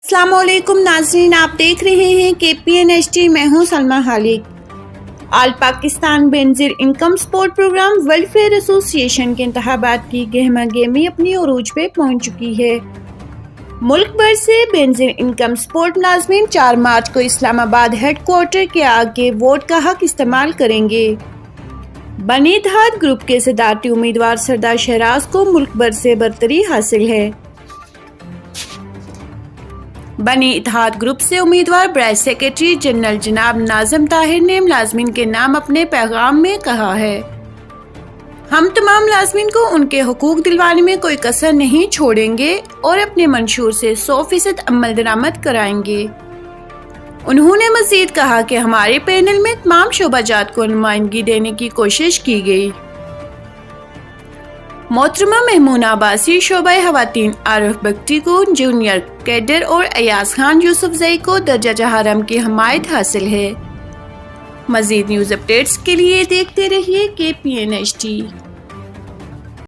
अस्सलाम वालेकुम नाज़रीन, आप देख रहे हैं KPNHD। मैं हूं Salma Khaliq. All Pakistan Benazir income support programme welfare association के इंतखाबात की गहमा गहमी अपनी उरूज पे पहुंच चुकी है। मुल्क भर से बेनज़ीर इनकम सपोर्ट मुलाज़मीन 4 मार्च को इस्लामाबाद हेड क्वार्टर के आगे वोट का हक इस्तेमाल करेंगे। बनी इत्तेहाद ग्रुप के सदारती उम्मीदवार सरदार शहराज को मुल्क भर से बरतरी हासिल है। बनी इत्तेहाद ग्रुप से उम्मीदवार ब्रांच सेक्रेटरी जनरल जनाब नाज़िम ताहिर ने मुलाज़मीन के नाम अपने पैगाम में कहा है, हम तमाम मुलाज़मीन को उनके हुकूक दिलवाने में कोई कसर नहीं छोड़ेंगे और अपने मंशूर से 100% अमल दरामद कराएंगे। उन्होंने मज़ीद कहा कि हमारे पैनल में तमाम शोबाजात को नुमाइंदगी देने की कोशिश की गई। मोहतरमा महमूना अब्बासी शोबा खवातीन आरिफ बख्ती को जूनियर कैडर और अयाज खान यूसुफजई को दर्जा जहारम की हमायत हासिल है। मज़ीद न्यूज़ अपडेट्स के लिए देखते रहिए KPNHD।